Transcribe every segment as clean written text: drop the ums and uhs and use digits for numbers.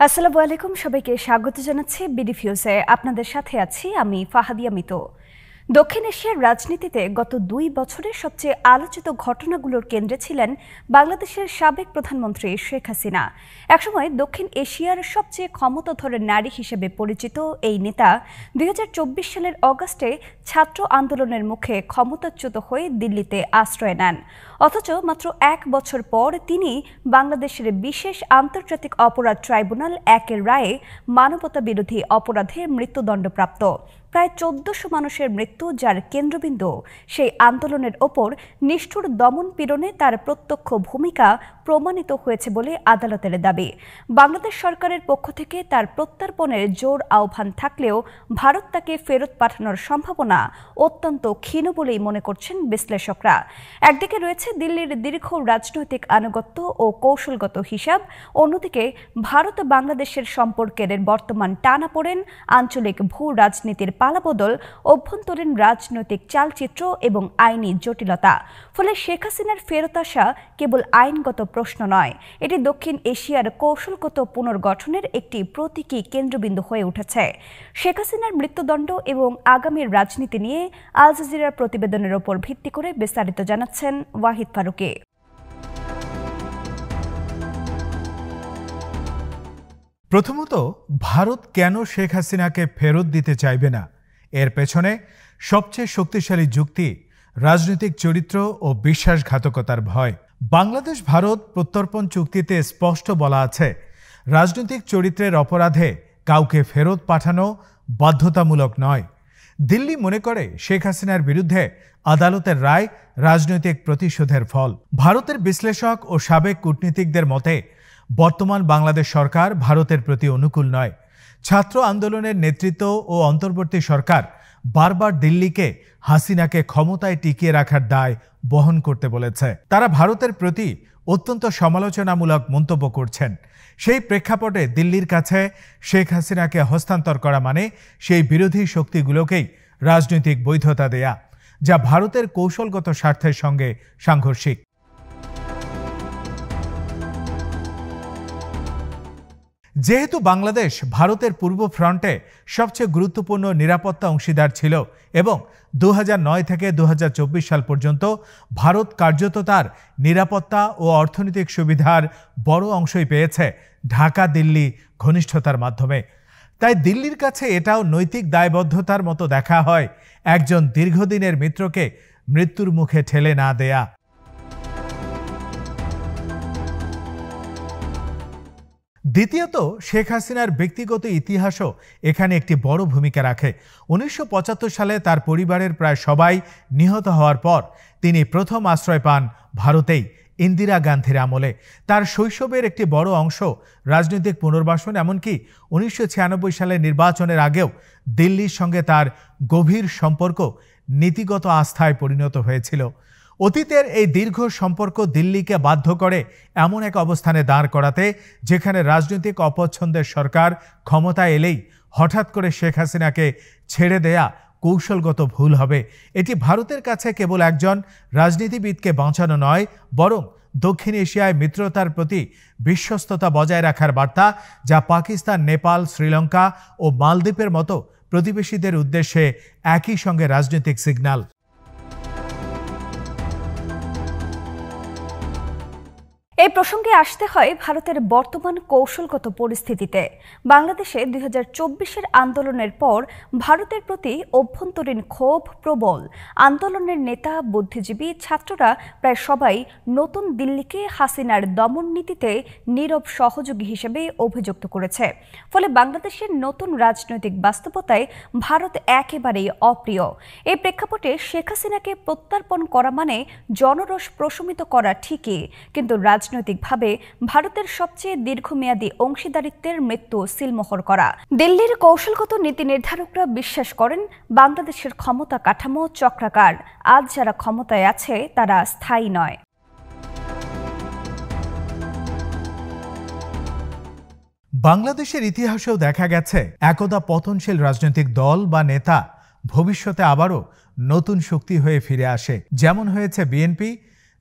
আসসালামু আলাইকুম, সবাইকে স্বাগত জানাচ্ছি বিডি ফিউজে। আপনাদের সাথে আছি আমি ফাহাদিয়া মিতু। দক্ষিণ এশিয়ার রাজনীতিতে গত 2 বছরে সবচেয়ে আলোচিত ঘটনাগুলোর কেন্দ্রে ছিলেন বাংলাদেশের সাবেক প্রধানমন্ত্রী শেখ হাসিনা। একসময় দক্ষিণ এশিয়ার সবচেয়ে ক্ষমতাধর নারী হিসেবে পরিচিত এই নেতা 2024 সালের অগাস্টে ছাত্র আন্দোলনের মুখে ক্ষমতাচ্যুত হয়ে দিল্লিতে আশ্রয় নেন। অথচ মাত্র 1 বছর পর তিনি বাংলাদেশের বিশেষ আন্তর্জাতিক অপরাধ ট্রাইব্যুনাল 1-এর রায়ে মানবতা বিরোধী অপরাধে মৃত্যুদণ্ডপ্রাপ্ত। প্রায় 1400 মানুষের মৃত্যু, যার কেন্দ্রবিন্দু সেই আন্দোলনের ওপর নিষ্ঠুর দমন পীড়নে তার প্রত্যক্ষ ভূমিকা প্রমাণিত হয়েছে বলে আদালতের দাবি। বাংলাদেশ সরকারের পক্ষ থেকে তার প্রত্যর্পণের জোর আহ্বান থাকলেও ভারত তাকে ফেরত পাঠানোর সম্ভাবনা অত্যন্ত ক্ষীণ বলেই মনে করছেন বিশ্লেষকরা। একদিকে রয়েছে দিল্লির দীর্ঘ রাজনৈতিক আনুগত্য ও কৌশলগত হিসাব, অন্যদিকে ভারত বাংলাদেশের সম্পর্কের বর্তমান টানাপোড়েন, আঞ্চলিক ভূ রাজনীতির পালাবদল, অভ্যন্তরীণ রাজনৈতিক চালচিত্র এবং আইনি জটিলতা। ফলে শেখ হাসিনার ফেরত আসা কেবল আইনগত প্রশ্ন নয়, এটি দক্ষিণ এশিয়ার কৌশলগত পুনর্গঠনের একটি প্রতীকী কেন্দ্রবিন্দু হয়ে উঠেছে। শেখ হাসিনার মৃত্যুদণ্ড এবং আগামীর রাজনীতি নিয়ে আল জাজিরার প্রতিবেদনের ওপর ভিত্তি করে বিস্তারিত জানাচ্ছেন ওয়াহিদ ফারুকী। প্রথমত, ভারত কেন শেখ হাসিনাকে ফেরত দিতে চাইবে না, এর পেছনে সবচেয়ে শক্তিশালী যুক্তি রাজনৈতিক চরিত্র ও বিশ্বাসঘাতকতার ভয়। বাংলাদেশ ভারত প্রত্যর্পণ চুক্তিতে স্পষ্ট বলা আছে, রাজনৈতিক চরিত্রের অপরাধে কাউকে ফেরত পাঠানো বাধ্যতামূলক নয়। দিল্লি মনে করে শেখ হাসিনার বিরুদ্ধে আদালতের রায় রাজনৈতিক প্রতিশোধের ফল। ভারতের বিশ্লেষক ও সাবেক কূটনীতিকদের মতে বর্তমান বাংলাদেশ সরকার ভারতের প্রতি অনুকূল নয়। ছাত্র আন্দোলনের নেতৃত্ব ও অন্তর্বর্তী সরকার বারবার দিল্লিকে হাসিনাকে ক্ষমতায় টিকিয়ে রাখার দায় বহন করতে বলেছে। তারা ভারতের প্রতি অত্যন্ত সমালোচনামূলক মন্তব্য করছেন। সেই প্রেক্ষাপটে দিল্লির কাছে শেখ হাসিনাকে হস্তান্তর করা মানে সেই বিরোধী শক্তিগুলোকেই রাজনৈতিক বৈধতা দেয়া, যা ভারতের কৌশলগত স্বার্থের সঙ্গে সাংঘর্ষিক। যেহেতু বাংলাদেশ ভারতের পূর্ব ফ্রন্টে সবচেয়ে গুরুত্বপূর্ণ নিরাপত্তা অংশীদার ছিল এবং 2009 থেকে 2024 সাল পর্যন্ত ভারত কার্যত তার নিরাপত্তা ও অর্থনৈতিক সুবিধার বড় অংশই পেয়েছে ঢাকা দিল্লি ঘনিষ্ঠতার মাধ্যমে, তাই দিল্লির কাছে এটাও নৈতিক দায়বদ্ধতার মতো দেখা হয় একজন দীর্ঘদিনের মিত্রকে মৃত্যুর মুখে ঠেলে না দেয়া। দ্বিতীয়ত, শেখ হাসিনার ব্যক্তিগত ইতিহাসও এখানে একটি বড় ভূমিকা রাখে। 1975 সালে তার পরিবারের প্রায় সবাই নিহত হওয়ার পর তিনি প্রথম আশ্রয় পান ভারতেই, ইন্দিরা গান্ধীর আমলে। তার শৈশবের একটি বড় অংশ রাজনৈতিক পুনর্বাসন, এমনকি 1996 সালের নির্বাচনের আগেও দিল্লির সঙ্গে তার গভীর সম্পর্ক নীতিগত আস্থায় পরিণত হয়েছিল। অতীতের এই দীর্ঘ সম্পর্ক দিল্লিকে বাধ্য করে এমন এক অবস্থানে দাঁড় করাতে যেখানে রাজনৈতিক অপছন্দের সরকার ক্ষমতায় এলেই হঠাৎ করে শেখ হাসিনাকে ছেড়ে দেয়া কৌশলগত ভুল হবে। এটি ভারতের কাছে কেবল একজন রাজনীতিবিদকে বাঁচানো নয়, বরং দক্ষিণ এশিয়ায় মিত্রতার প্রতি বিশ্বস্ততা বজায় রাখার বার্তা, যা পাকিস্তান, নেপাল, শ্রীলঙ্কা ও মালদ্বীপের মতো প্রতিবেশীদের উদ্দেশ্যে একই সঙ্গে রাজনৈতিক সিগন্যাল। এই প্রসঙ্গে আসতে হয় ভারতের বর্তমান কৌশলগত পরিস্থিতিতে। বাংলাদেশে 2024-এর আন্দোলনের পর ভারতের প্রতি অভ্যন্তরীণ ক্ষোভ প্রবল। আন্দোলনের নেতা, বুদ্ধিজীবী, ছাত্ররা প্রায় সবাই নতুন দিল্লিকে হাসিনার দমন নীতিতে নীরব সহযোগী হিসেবে অভিযুক্ত করেছে। ফলে বাংলাদেশের নতুন রাজনৈতিক বাস্তবতায় ভারত একেবারেই অপ্রিয়। এই প্রেক্ষাপটে শেখ হাসিনাকে প্রত্যর্পণ করা মানে জনরস প্রশমিত করা ঠিকই, কিন্তু রাজনৈতিকভাবে ভারতের সবচেয়ে দীর্ঘমেয়াদী অংশীদারিত্বের মৃত্যু সিলমোহর করা। দিল্লির কৌশলগত নীতি নির্ধারকরা বিশ্বাস করেন বাংলাদেশের ক্ষমতা কাঠামো চক্রাকার। আজ যারা ক্ষমতায় আছে তারা স্থায়ী নয়। বাংলাদেশের ইতিহাসেও দেখা গেছে একদা পতনশীল রাজনৈতিক দল বা নেতা ভবিষ্যতে আবারও নতুন শক্তি হয়ে ফিরে আসে। যেমন হয়েছে বিএনপি,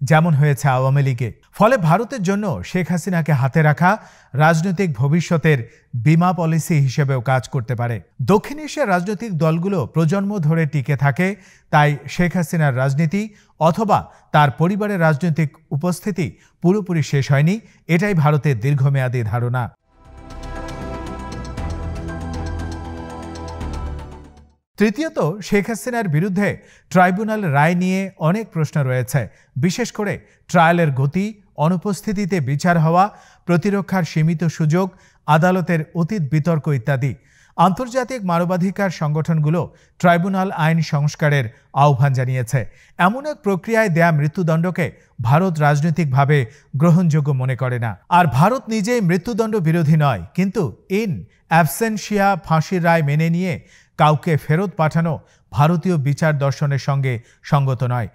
যেমন হয়েছে আওয়ামী লীগে। ফলে ভারতের জন্য শেখ হাসিনাকে হাতে রাখা রাজনৈতিক ভবিষ্যতের বীমা পলিসি হিসেবেও কাজ করতে পারে। দক্ষিণ এশিয়ার রাজনৈতিক দলগুলো প্রজন্ম ধরে টিকে থাকে, তাই শেখ হাসিনার রাজনীতি অথবা তার পরিবারের রাজনৈতিক উপস্থিতি পুরোপুরি শেষ হয়নি, এটাই ভারতের দীর্ঘমেয়াদী ধারণা। তৃতীয়ত, শেখ হাসিনার বিরুদ্ধে ট্রাইব্যুনাল রায় নিয়ে অনেক প্রশ্ন রয়েছে, বিশেষ করে ট্রায়ালের গতি, অনুপস্থিতিতে বিচার হওয়া, প্রতিরক্ষার সীমিত সুযোগ, আদালতের অতীত বিতর্ক ইত্যাদি। আন্তর্জাতিক মানবাধিকার সংগঠনগুলো ট্রাইব্যুনাল আইন সংস্কারের আহ্বান জানিয়েছে। এমন এক প্রক্রিয়ায় দেয়া মৃত্যুদণ্ডকে ভারত রাজনৈতিকভাবে গ্রহণযোগ্য মনে করে না। আর ভারত নিজেই মৃত্যুদণ্ড বিরোধী নয়, কিন্তু ইন অ্যাবসেন্সিয়া ফাঁসির রায় মেনে নিয়ে কাউকে ফেরত পাঠানো ভারতীয় বিচার দর্শনের সঙ্গে সঙ্গত নয়।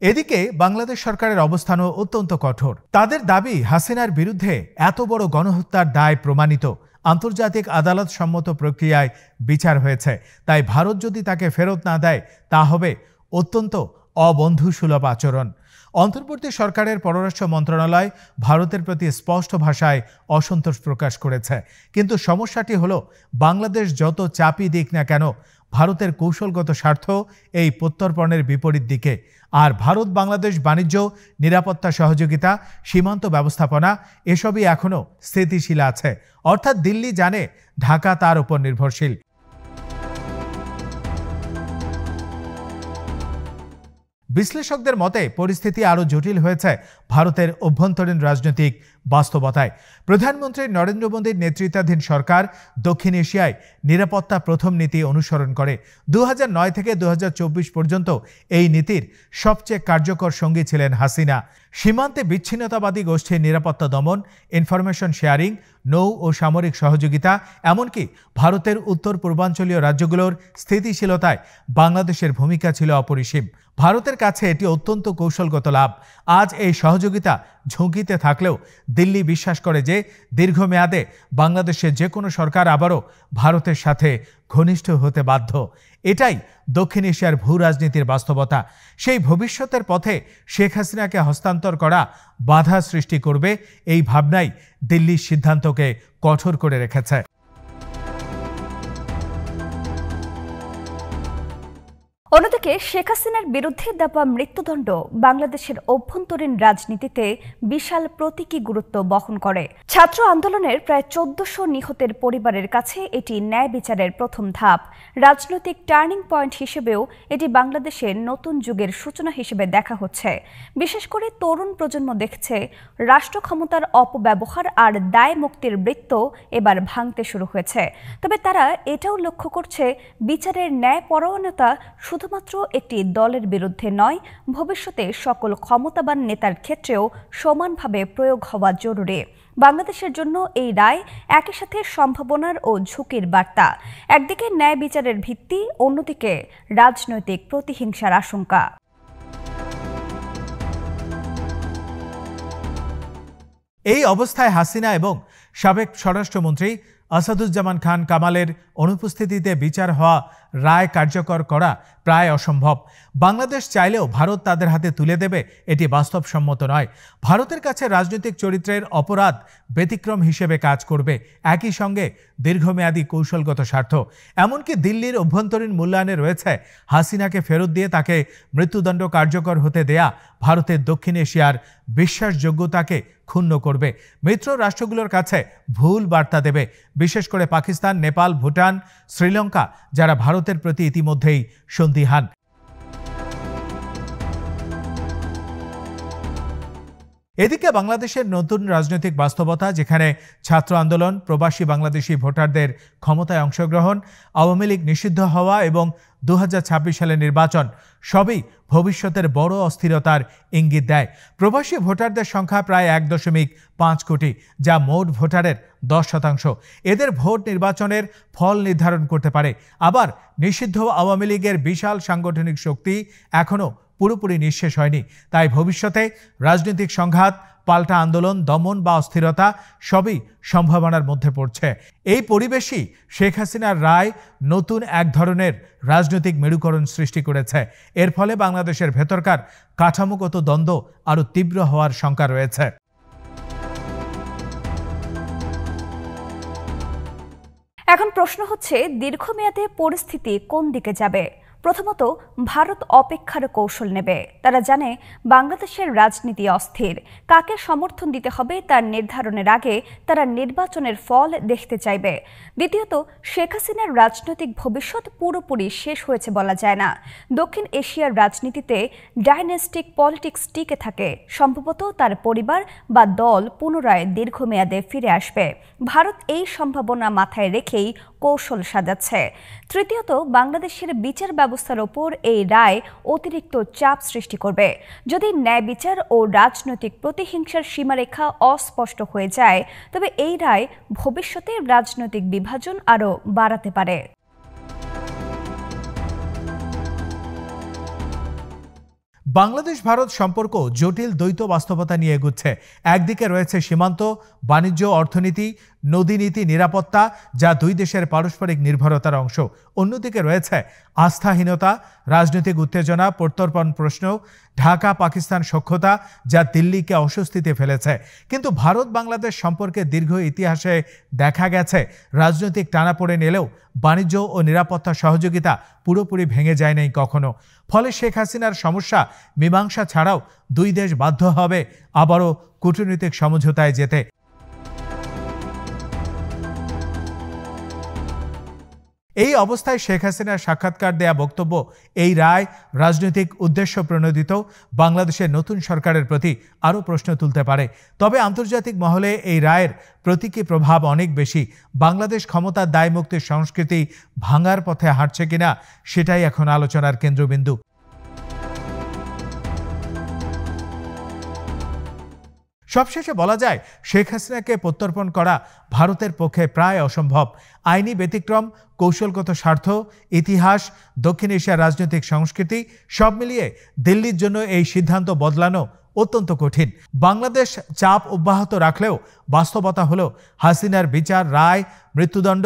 এদিকে বাংলাদেশ সরকারের অবস্থানও অত্যন্ত কঠোর। তাদের দাবি, হাসিনার বিরুদ্ধে এত বড় গণহত্যার দায় প্রমাণিত, আন্তর্জাতিক আদালত সম্মত প্রক্রিয়ায় বিচার হয়েছে, তাই ভারত যদি তাকে ফেরত না দেয় তা হবে অত্যন্ত অবন্ধুসুলভ আচরণ। অন্তর্বর্তী সরকারের পররাষ্ট্র মন্ত্রণালয় ভারতের প্রতি স্পষ্ট ভাষায় অসন্তোষ প্রকাশ করেছে, কিন্তু সমস্যাটি হলো বাংলাদেশ যত চাপই দিক না কেন, ভারতের কৌশলগত স্বার্থ এই প্রত্যর্পণের বিপরীত দিকে। আর ভারত বাংলাদেশ বাণিজ্য, নিরাপত্তা সহযোগিতা, সীমান্ত ব্যবস্থাপনা এসবই এখনও স্থিতিশীল আছে, অর্থাৎ দিল্লি জানে ঢাকা তার উপর নির্ভরশীল। বিশ্লেষকদের মতে পরিস্থিতি আরও জটিল হয়েছে ভারতের অভ্যন্তরীণ রাজনৈতিক বাস্তবতায়। প্রধানমন্ত্রী নরেন্দ্র মোদীর নেতৃত্বাধীন সরকার দক্ষিণ এশিয়ায় নিরাপত্তা প্রথম নীতি অনুসরণ করে। 2009 থেকে 2024 পর্যন্ত এই নীতির সবচেয়ে কার্যকর সঙ্গী ছিলেন হাসিনা। সীমান্তে বিচ্ছিন্নতাবাদী গোষ্ঠীর নিরাপত্তা দমন, ইনফরমেশন শেয়ারিং, নৌ ও সামরিক সহযোগিতা, এমনকি ভারতের উত্তর পূর্বাঞ্চলীয় রাজ্যগুলোর স্থিতিশীলতায় বাংলাদেশের ভূমিকা ছিল অপরিসীম। ভারতের কাছে এটি অত্যন্ত কৌশলগত লাভ। আজ এই সহযোগিতা ঝুঁকিতে থাকলেও দিল্লি বিশ্বাস করে যে দীর্ঘমেয়াদে বাংলাদেশের যে কোনো সরকার আবারও ভারতের সাথে ঘনিষ্ঠ হতে বাধ্য। এটাই দক্ষিণ এশিয়ার ভূ রাজনীতির বাস্তবতা। সেই ভবিষ্যতের পথে শেখ হাসিনাকে হস্তান্তর করা বাধা সৃষ্টি করবে, এই ভাবনাই দিল্লির সিদ্ধান্তকে কঠোর করে রেখেছে। অন্যদিকে শেখ হাসিনার বিরুদ্ধে দেওয়া মৃত্যুদণ্ড বাংলাদেশের অভ্যন্তরীণ রাজনীতিতে বিশাল প্রতীকী গুরুত্ব বহন করে। ছাত্র আন্দোলনের প্রায় 1400 নিহতের পরিবারের কাছে এটি ন্যায় বিচারের প্রথম ধাপ। রাজনৈতিক টার্নিং পয়েন্ট হিসেবেও এটি বাংলাদেশের নতুন যুগের সূচনা হিসেবে দেখা হচ্ছে। বিশেষ করে তরুণ প্রজন্ম দেখছে রাষ্ট্র ক্ষমতার অপব্যবহার আর দায় মুক্তির বৃত্ত এবার ভাঙতে শুরু হয়েছে। তবে তারা এটাও লক্ষ্য করছে বিচারের ন্যায়পরায়ণতা শুধুমাত্র একটি দলের বিরুদ্ধে নয়, ভবিষ্যতে সকল ক্ষমতাবান নেতার ক্ষেত্রেও সমানভাবে প্রয়োগ হওয়া জরুরি। বাংলাদেশের জন্য এই রায় একই সাথে সম্ভাবনার ও ঝুঁকির বার্তা। একদিকে ন্যায় বিচারের ভিত্তি, অন্যদিকে রাজনৈতিক প্রতিহিংসার আশঙ্কা। এই অবস্থায় হাসিনা এবং সাবেক স্বরাষ্ট্রমন্ত্রী আসাদুজ্জামান খান কামালের অনুপস্থিতিতে বিচার হওয়া রায় কার্যকর করা প্রায় অসম্ভব। বাংলাদেশ চাইলেও ভারত তাদের হাতে তুলে দেবে, এটি বাস্তবসম্মত নয়। ভারতের কাছে রাজনৈতিক চরিত্রের অপরাধ ব্যতিক্রম হিসেবে কাজ করবে, একই সঙ্গে দীর্ঘমেয়াদী কৌশলগত স্বার্থ। এমনকি দিল্লির অভ্যন্তরীণ মূল্যায়নে রয়েছে হাসিনাকে ফেরত দিয়ে তাকে মৃত্যুদণ্ড কার্যকর হতে দেয়া ভারতের দক্ষিণ এশিয়ার বিশ্বাসযোগ্যতাকে ক্ষুণ্ণ করবে, মিত্র রাষ্ট্রগুলোর কাছে ভুল বার্তা দেবে, বিশেষ করে পাকিস্তান, নেপাল, ভুটান, শ্রীলঙ্কা, যারা ভারতের প্রতি ইতিমধ্যেই সন্দিহান। এদিকে বাংলাদেশের নতুন রাজনৈতিক বাস্তবতা, যেখানে ছাত্র আন্দোলন, প্রবাসী বাংলাদেশি ভোটারদের ক্ষমতায় অংশগ্রহণ, আওয়ামী লীগ নিষিদ্ধ হওয়া এবং 2026 সালের নির্বাচন সবই ভবিষ্যতের বড় অস্থিরতার ইঙ্গিত দেয়। প্রবাসী ভোটারদের সংখ্যা প্রায় 1.5 কোটি, যা মোট ভোটারের 10%। এদের ভোট নির্বাচনের ফল নির্ধারণ করতে পারে। আবার নিষিদ্ধ আওয়ামী লীগের বিশাল সাংগঠনিক শক্তি এখনও পুরোপুরি নিঃশেষ হয়নি, তাই ভবিষ্যতে রাজনৈতিক সংঘাত, পাল্টা আন্দোলন, দমন বা অস্থিরতা সবই সম্ভাবনার মধ্যে পড়ছে। এই পরিবেশই শেখ হাসিনার রায় নতুন এক ধরনের রাজনৈতিক মেরুকরণ সৃষ্টি করেছে। এর ফলে বাংলাদেশের ভেতরকার কাঠামোগত দ্বন্দ্ব আরও তীব্র হওয়ার শঙ্কা রয়েছে। এখন প্রশ্ন হচ্ছে, দীর্ঘমেয়াদে পরিস্থিতি কোন দিকে যাবে? প্রথমত, ভারত অপেক্ষার কৌশল নেবে। তারা জানে বাংলাদেশের রাজনীতি অস্থির। কাকে সমর্থন দিতে হবে তার নির্ধারণের আগে তারা নির্বাচনের ফল দেখতে চাইবে। দ্বিতীয়ত, শেখ হাসিনার রাজনৈতিক ভবিষ্যৎ পুরোপুরি শেষ হয়েছে বলা যায় না। দক্ষিণ এশিয়ার রাজনীতিতে ডাইনেস্টিক পলিটিক্স টিকে থাকে। সম্ভবত তার পরিবার বা দল পুনরায় দীর্ঘমেয়াদে ফিরে আসবে। ভারত এই সম্ভাবনা মাথায় রেখেই কৌশল সাজাচ্ছে। তৃতীয়ত, বাংলাদেশের বিচার ব্যবস্থার ওপর এই রায় অতিরিক্ত চাপ সৃষ্টি করবে। যদি ন্যায় বিচার ও রাজনৈতিক প্রতিহিংসার সীমারেখা অস্পষ্ট হয়ে যায়, তবে এই রায় ভবিষ্যতে রাজনৈতিক বিভাজন আরও বাড়াতে পারে। বাংলাদেশ ভারত সম্পর্ক জটিল দ্বৈত বাস্তবতা নিয়ে এগুচ্ছে। একদিকে রয়েছে সীমান্ত, বাণিজ্য, অর্থনীতি, নদীনীতি, নিরাপত্তা, যা দুই দেশের পারস্পরিক নির্ভরতার অংশ। অন্যদিকে রয়েছে আস্থাহীনতা, রাজনৈতিক উত্তেজনা, প্রত্যর্পণ প্রশ্ন, ঢাকা পাকিস্তান সখ্যতা, যা দিল্লিকে অস্বস্তিতে ফেলেছে। কিন্তু ভারত বাংলাদেশ সম্পর্কে দীর্ঘ ইতিহাসে দেখা গেছে, রাজনৈতিক টানাপোড়েন এলেও বাণিজ্য ও নিরাপত্তা সহযোগিতা পুরোপুরি ভেঙে যায় নাই কখনো। ফলে শেখ হাসিনার সমস্যা মীমাংসা ছাড়াও দুই দেশ বাধ্য হবে আবারও কূটনৈতিক সমঝোতায় যেতে। এই অবস্থায় শেখ হাসিনার সাক্ষাৎকার দেয়া বক্তব্য, এই রায় রাজনৈতিক উদ্দেশ্য প্রণোদিত বাংলাদেশের নতুন সরকারের প্রতি আরও প্রশ্ন তুলতে পারে। তবে আন্তর্জাতিক মহলে এই রায়ের প্রতীকী প্রভাব অনেক বেশি। বাংলাদেশ ক্ষমতার দায়মুক্তির সংস্কৃতি ভাঙার পথে হাঁটছে কিনা, সেটাই এখন আলোচনার কেন্দ্রবিন্দু। সবশেষে বলা যায়, শেখ হাসিনাকে প্রত্যর্পণ করা ভারতের পক্ষে প্রায় অসম্ভব। আইনি ব্যতিক্রম, কৌশলগত স্বার্থ, ইতিহাস, দক্ষিণ এশিয়ার রাজনৈতিক সংস্কৃতি সব মিলিয়ে দিল্লির জন্য এই সিদ্ধান্ত বদলানো অত্যন্ত কঠিন। বাংলাদেশ চাপ অব্যাহত রাখলেও বাস্তবতা হলো, হাসিনার বিচার, রায়, মৃত্যুদণ্ড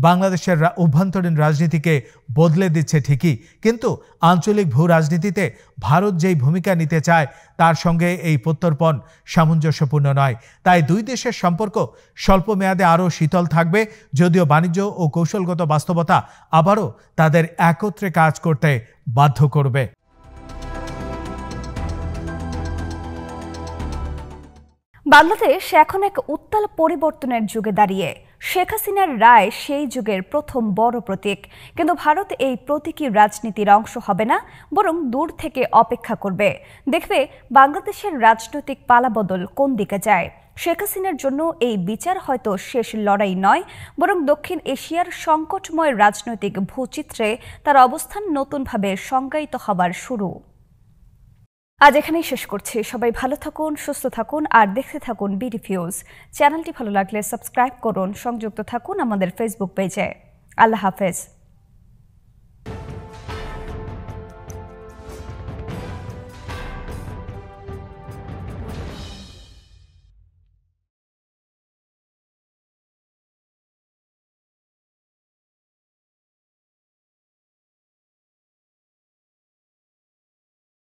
বাংলাদেশের অভ্যন্তরীণ রাজনীতিকে বদলে দিচ্ছে ঠিকই, কিন্তু আঞ্চলিক ভূ রাজনীতিতে ভারত যেই ভূমিকা নিতে চায় তার সঙ্গে এই প্রত্যর্পণ সামঞ্জস্যপূর্ণ নয়। তাই দুই দেশের সম্পর্ক স্বল্প মেয়াদে আরও শীতল থাকবে, যদিও বাণিজ্য ও কৌশলগত বাস্তবতা আবারও তাদের একত্রে কাজ করতে বাধ্য করবে। বাংলাদেশ এখন এক উত্তাল পরিবর্তনের যুগে দাঁড়িয়ে। শেখ হাসিনার রায় সেই যুগের প্রথম বড় প্রতীক। কিন্তু ভারত এই প্রতীকী রাজনীতির অংশ হবে না, বরং দূর থেকে অপেক্ষা করবে। দেখবে বাংলাদেশের রাজনৈতিক পালাবদল কোন দিকে যায়। শেখ হাসিনার জন্য এই বিচার হয়তো শেষ লড়াই নয়, বরং দক্ষিণ এশিয়ার সংকটময় রাজনৈতিক ভূচিত্রে তার অবস্থান নতুনভাবে সংজ্ঞায়িত হবার শুরু। আজ এখানেই শেষ করছি। সবাই ভালো থাকুন, সুস্থ থাকুন আর দেখতে থাকুন বিডি ফিউজ। চ্যানেলটি ভালো লাগলে সাবস্ক্রাইব করুন, সংযুক্ত থাকুন আমাদের ফেসবুক পেজে। আল্লাহ হাফেজ।